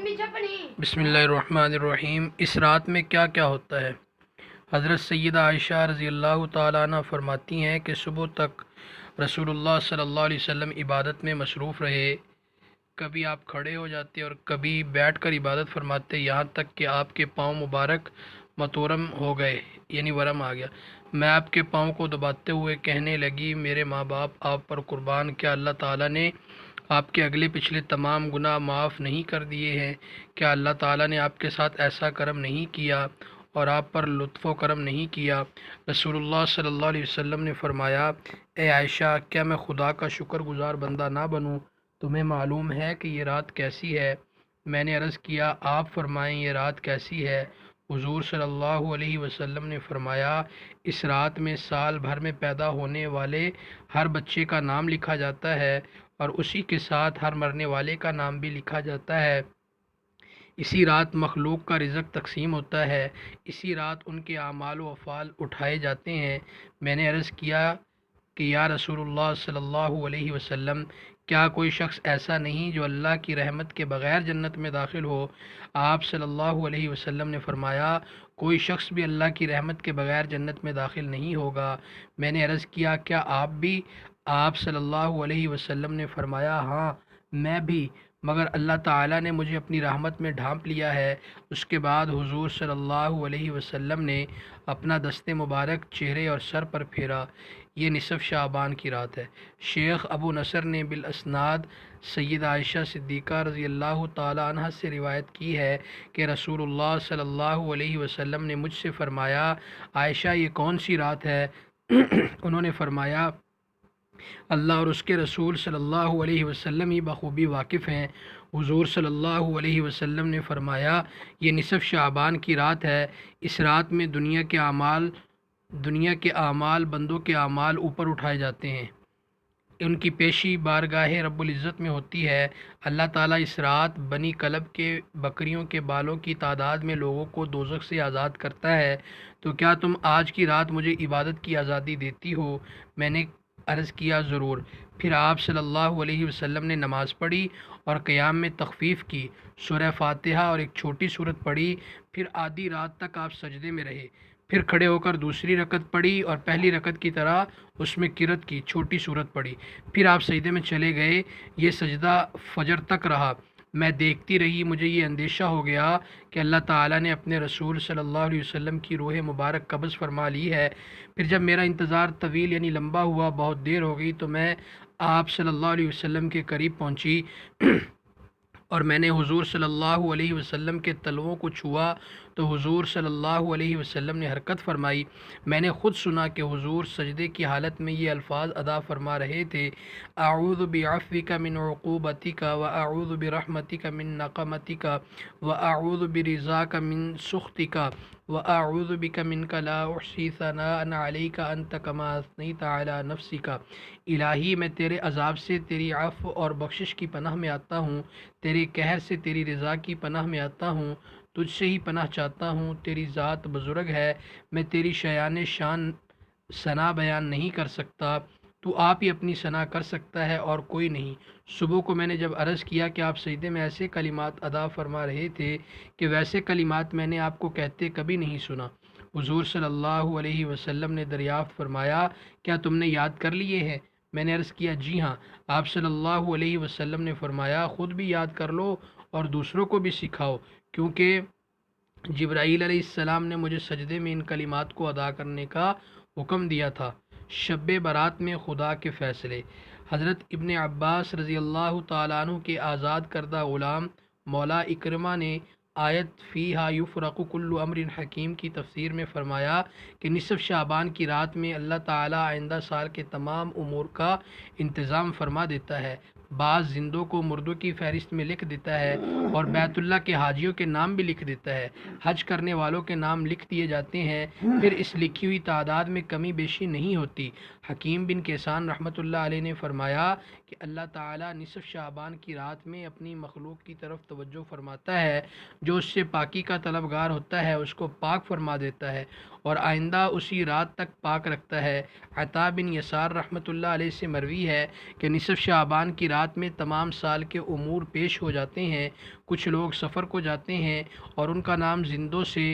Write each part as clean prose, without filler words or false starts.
بسم اللہ الرحمن الرحیم۔ اس رات میں کیا کیا ہوتا ہے؟ حضرت سیدہ عائشہ رضی اللہ تعالیٰ عنہ فرماتی ہیں کہ صبح تک رسول اللہ صلی اللہ علیہ وسلم عبادت میں مصروف رہے۔ کبھی آپ کھڑے ہو جاتے اور کبھی بیٹھ کر عبادت فرماتے، یہاں تک کہ آپ کے پاؤں مبارک متورم ہو گئے، یعنی ورم آ گیا۔ میں آپ کے پاؤں کو دباتے ہوئے کہنے لگی، میرے ماں باپ آپ پر قربان، کیا اللہ تعالیٰ نے آپ کے اگلے پچھلے تمام گناہ معاف نہیں کر دیے ہیں؟ کیا اللہ تعالیٰ نے آپ کے ساتھ ایسا کرم نہیں کیا اور آپ پر لطف و کرم نہیں کیا؟ رسول اللہ صلی اللہ علیہ وسلم نے فرمایا، اے عائشہ، کیا میں خدا کا شکر گزار بندہ نہ بنوں؟ تمہیں معلوم ہے کہ یہ رات کیسی ہے؟ میں نے عرض کیا، آپ فرمائیں یہ رات کیسی ہے؟ حضور صلی اللہ علیہ وسلم نے فرمایا، اس رات میں سال بھر میں پیدا ہونے والے ہر بچے کا نام لکھا جاتا ہے اور اسی کے ساتھ ہر مرنے والے کا نام بھی لکھا جاتا ہے۔ اسی رات مخلوق کا رزق تقسیم ہوتا ہے، اسی رات ان کے اعمال و افعال اٹھائے جاتے ہیں۔ میں نے عرض کیا کہ یا رسول اللہ صلی اللہ علیہ وسلم، کیا کوئی شخص ایسا نہیں جو اللہ کی رحمت کے بغیر جنت میں داخل ہو؟ آپ صلی اللہ علیہ وسلم نے فرمایا، کوئی شخص بھی اللہ کی رحمت کے بغیر جنت میں داخل نہیں ہوگا۔ میں نے عرض کیا، کیا آپ بھی؟ آپ صلی اللہ علیہ وسلم نے فرمایا، ہاں میں بھی، مگر اللہ تعالیٰ نے مجھے اپنی رحمت میں ڈھانپ لیا ہے۔ اس کے بعد حضور صلی اللہ علیہ وسلم نے اپنا دست مبارک چہرے اور سر پر پھیرا۔ یہ نصف شعبان کی رات ہے۔ شیخ ابو نصر نے بالاسناد سیدہ عائشہ صدیقہ رضی اللہ تعالیٰ عنہ سے روایت کی ہے کہ رسول اللہ صلی اللہ علیہ وسلم نے مجھ سے فرمایا، عائشہ یہ کون سی رات ہے؟ انہوں نے فرمایا، اللہ اور اس کے رسول صلی اللہ علیہ وسلم ہی بخوبی واقف ہیں۔ حضور صلی اللہ علیہ وسلم نے فرمایا، یہ نصف شعبان کی رات ہے۔ اس رات میں دنیا کے اعمال بندوں کے اعمال اوپر اٹھائے جاتے ہیں، ان کی پیشی بارگاہ رب العزت میں ہوتی ہے۔ اللہ تعالیٰ اس رات بنی کلب کے بکریوں کے بالوں کی تعداد میں لوگوں کو دوزخ سے آزاد کرتا ہے۔ تو کیا تم آج کی رات مجھے عبادت کی آزادی دیتی ہو؟ میں نے عرض کیا، ضرور۔ پھر آپ صلی اللہ علیہ وسلم نے نماز پڑھی اور قیام میں تخفیف کی، سورہ فاتحہ اور ایک چھوٹی سورت پڑھی۔ پھر آدھی رات تک آپ سجدے میں رہے، پھر کھڑے ہو کر دوسری رکعت پڑھی اور پہلی رکعت کی طرح اس میں قرأت کی، چھوٹی سورت پڑھی۔ پھر آپ سجدے میں چلے گئے۔ یہ سجدہ فجر تک رہا۔ میں دیکھتی رہی، مجھے یہ اندیشہ ہو گیا کہ اللہ تعالیٰ نے اپنے رسول صلی اللہ علیہ وسلم کی روح مبارک قبض فرما لی ہے۔ پھر جب میرا انتظار طویل یعنی لمبا ہوا، بہت دیر ہو گئی، تو میں آپ صلی اللہ علیہ وسلم کے قریب پہنچی اور میں نے حضور صلی اللہ علیہ وسلم کے تلووں کو چھوا تو حضور صلی اللہ علیہ وسلم نے حرکت فرمائی۔ میں نے خود سنا کہ حضور سجدے کی حالت میں یہ الفاظ ادا فرما رہے تھے، اعوذ بعفوک من عقوبتک واعوذ برحمتک من نقمتک واعوذ برضاک من سخطک واعوذ بک منک لا احصی ثناء علیک انت کما اثنیت علی نفسک۔ الہی، میں تیرے عذاب سے تیری عفو اور بخشش کی پناہ میں آتا ہوں، تیرے قہر سے تیری رضا کی پناہ میں آتا ہوں، تجھ سے ہی پناہ چاہتا ہوں۔ تیری ذات بزرگ ہے، میں تیری شایان شان ثنا بیان نہیں کر سکتا، تو آپ ہی اپنی ثنا کر سکتا ہے اور کوئی نہیں۔ صبح کو میں نے جب عرض کیا کہ آپ سجدے میں ایسے کلمات ادا فرما رہے تھے کہ ویسے کلمات میں نے آپ کو کہتے کبھی نہیں سنا، حضور صلی اللہ علیہ وسلم نے دریافت فرمایا، کیا تم نے یاد کر لیے ہیں؟ میں نے عرض کیا، جی ہاں۔ آپ صلی اللہ علیہ وسلم نے فرمایا، خود بھی یاد کر لو اور دوسروں کو بھی سکھاؤ، کیونکہ جبرائیل علیہ السلام نے مجھے سجدے میں ان کلمات کو ادا کرنے کا حکم دیا تھا۔ شب برات میں خدا کے فیصلے۔ حضرت ابن عباس رضی اللہ تعالیٰ عنہ کے آزاد کردہ غلام مولا اکرمہ نے آیت فیہا یفرق کل امر حکیم کی تفسیر میں فرمایا کہ نصف شعبان کی رات میں اللہ تعالیٰ آئندہ سال کے تمام امور کا انتظام فرما دیتا ہے۔ بعض زندوں کو مردوں کی فہرست میں لکھ دیتا ہے اور بیت اللہ کے حاجیوں کے نام بھی لکھ دیتا ہے۔ حج کرنے والوں کے نام لکھ دیے جاتے ہیں، پھر اس لکھی ہوئی تعداد میں کمی بیشی نہیں ہوتی۔ حکیم بن کیسان رحمۃ اللہ علیہ نے فرمایا کہ اللہ تعالیٰ نصف شعبان کی رات میں اپنی مخلوق کی طرف توجہ فرماتا ہے، جو اس سے پاکی کا طلبگار ہوتا ہے اس کو پاک فرما دیتا ہے اور آئندہ اسی رات تک پاک رکھتا ہے۔ عطا بن یسار رحمۃ اللہ علیہ سے مروی ہے کہ نصف شعبان کی رات میں تمام سال کے امور پیش ہو جاتے ہیں، کچھ لوگ سفر کو جاتے ہیں اور ان کا نام زندوں سے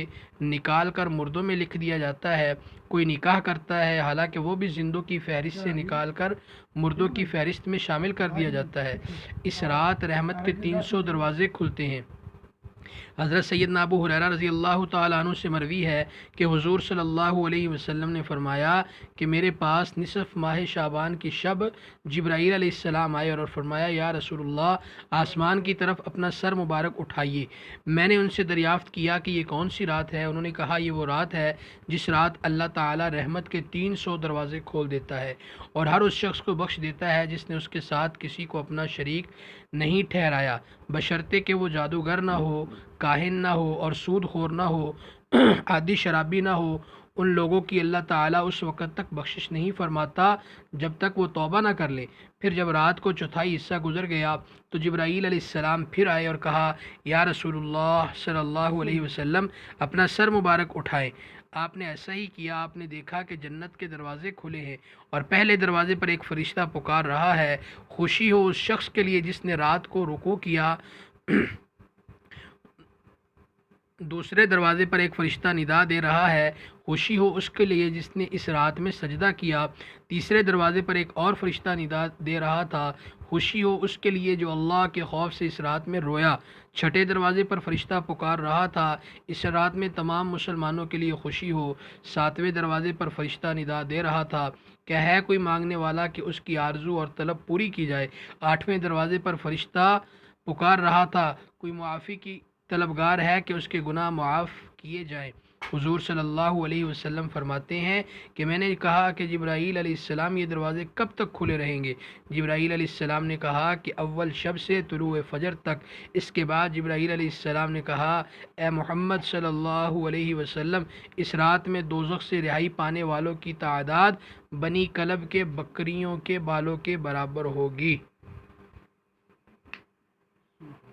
نکال کر مردوں میں لکھ دیا جاتا ہے، کوئی نکاح کرتا ہے حالانکہ وہ بھی زندوں کی فہرست سے نکال کر مردوں کی فہرست میں شامل کر دیا جاتا ہے۔ اس رات رحمت کے 300 دروازے کھلتے ہیں۔ حضرت سیدنا ابو ہریرہ رضی اللہ تعالیٰ عنہ سے مروی ہے کہ حضور صلی اللہ علیہ وسلم نے فرمایا کہ میرے پاس نصف ماہ شعبان کی شب جبرائیل علیہ السلام آئے اور فرمایا یا رسول اللہ آسمان کی طرف اپنا سر مبارک اٹھائیے۔ میں نے ان سے دریافت کیا کہ یہ کون سی رات ہے؟ انہوں نے کہا یہ وہ رات ہے جس رات اللہ تعالیٰ رحمت کے 300 دروازے کھول دیتا ہے اور ہر اس شخص کو بخش دیتا ہے جس نے اس کے ساتھ کسی کو اپنا شریک نہیں ٹھہرایا، بشرطے کہ وہ جادوگر نہ ہو، کاہن نہ ہو اور سود خور نہ ہو، عادی شرابی نہ ہو۔ ان لوگوں کی اللہ تعالیٰ اس وقت تک بخشش نہیں فرماتا جب تک وہ توبہ نہ کر لیں۔ پھر جب رات کو چوتھائی حصہ گزر گیا تو جبرائیل علیہ السلام پھر آئے اور کہا یا رسول اللہ صلی اللہ علیہ وسلم اپنا سر مبارک اٹھائیں۔ آپ نے ایسا ہی کیا۔ آپ نے دیکھا کہ جنت کے دروازے کھلے ہیں اور پہلے دروازے پر ایک فرشتہ پکار رہا ہے، خوشی ہو اس شخص کے لیے جس نے رات کو رکوع کیا۔ دوسرے دروازے پر ایک فرشتہ ندا دے رہا ہے، خوشی ہو اس کے لیے جس نے اس رات میں سجدہ کیا۔ تیسرے دروازے پر ایک اور فرشتہ ندا دے رہا تھا، خوشی ہو اس کے لیے جو اللہ کے خوف سے اس رات میں رویا۔ چھٹے دروازے پر فرشتہ پکار رہا تھا، اس رات میں تمام مسلمانوں کے لیے خوشی ہو۔ ساتویں دروازے پر فرشتہ ندا دے رہا تھا کہ ہے کوئی مانگنے والا کہ اس کی آرزو اور طلب پوری کی جائے۔ آٹھویں دروازے پر فرشتہ پکار رہا تھا، کوئی معافی کی طلبگار ہے کہ اس کے گناہ معاف کیے جائیں۔ حضور صلی اللہ علیہ وسلم فرماتے ہیں کہ میں نے کہا کہ جبرائیل علیہ السلام یہ دروازے کب تک کھلے رہیں گے؟ جبرائیل علیہ السلام نے کہا کہ اول شب سے طلوع فجر تک۔ اس کے بعد جبرائیل علیہ السلام نے کہا اے محمد صلی اللہ علیہ وسلم اس رات میں دوزخ سے رہائی پانے والوں کی تعداد بنی کلب کے بکریوں کے بالوں کے برابر ہوگی۔